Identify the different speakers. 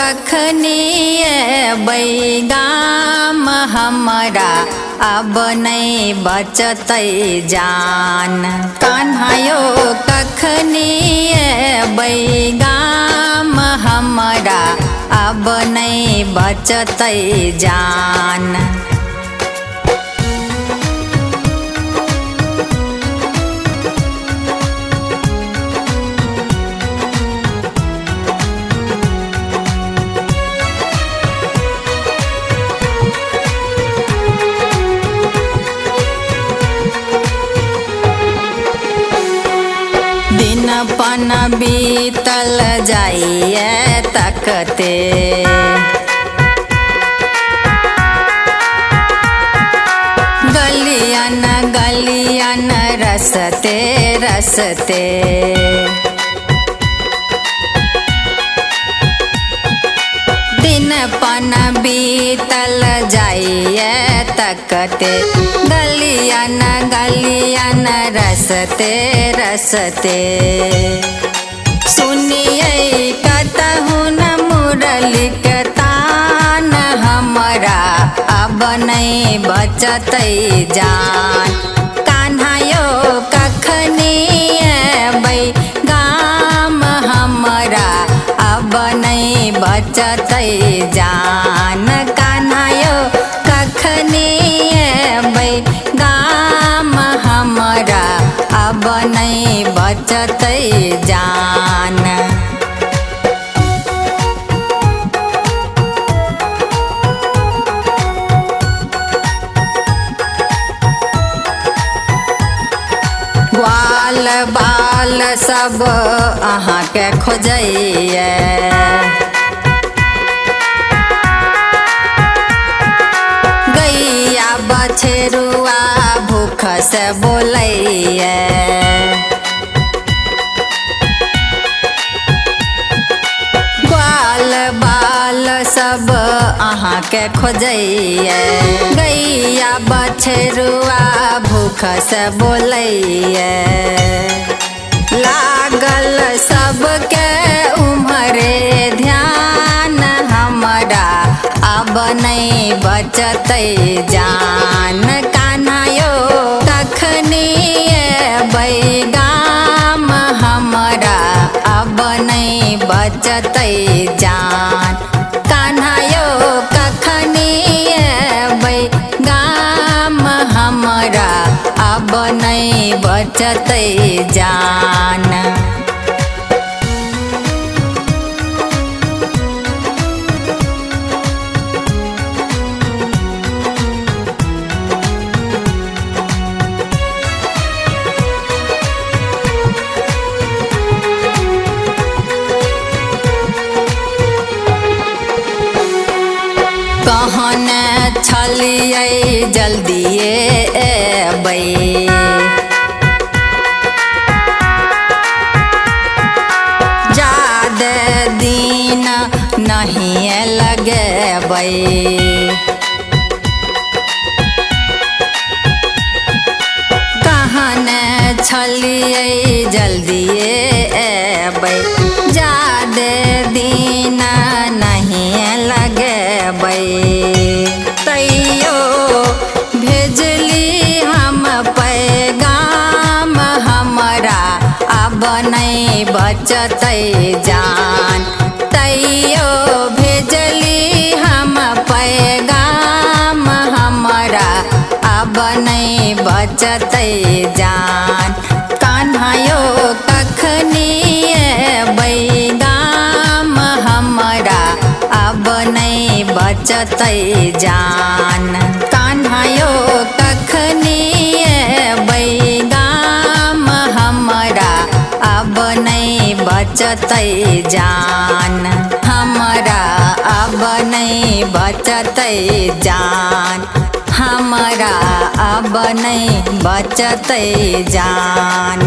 Speaker 1: कखनी बैगाम हमरा अब नहीं बचतै जान। कान्हा यो कखनी बैगाम हमरा अब नहीं बचतै जान। दिन पन बीतल जाइए तकते, गलियन गलियन रसते रसते। दिन पन बीतल जाइए तकते, गलियन गलियन रसते रसते। सुनिए कतहु न मुरली के तान हमरा अब नहीं बचतै जान। कान्हा यो कखनी बैगाम हमरा अब नहीं बचतै जान। कान्हा यो कखनी बैगाम हमरा अब नहीं बचतै जान। ग्वाल बाल सब अहाँ के खोजैए, गैया बछरुआ भूख से बोलैए। ग्वाल बाल सब अहाँ के खोजैए, गैया बछरुआ भूख से बोलैए। लागल सबके उम्हरे ध्यान हमरा अब नहीं बचतै जान। कान्हा यो कखनी बैगाम हमरा अब नहीं बचतै जान। कान्हा यो कखनी बैगाम हमरा अब नहीं बचतै जान। कहन छलियै जल्दिए एबै, जादे दिन नहीं लगेबै। कहन छलियै जल्दिए एबै, जादे दिन नहीं लगेबै। तैयो भेजली हम पैगाम हमरा अब नहीं बचतै जान। तैयो भेजली हम पैगाम हमरा अब नहीं बचतै जान। कान्हा यो कखनी बैगाम हमरा अब नहीं बचतै जान। कान्हा यो कखनी बैगाम हमरा अब नहीं बचतै जान। हमरा अब नहीं बचतै जान। हमरा अब नहीं बचतै जान।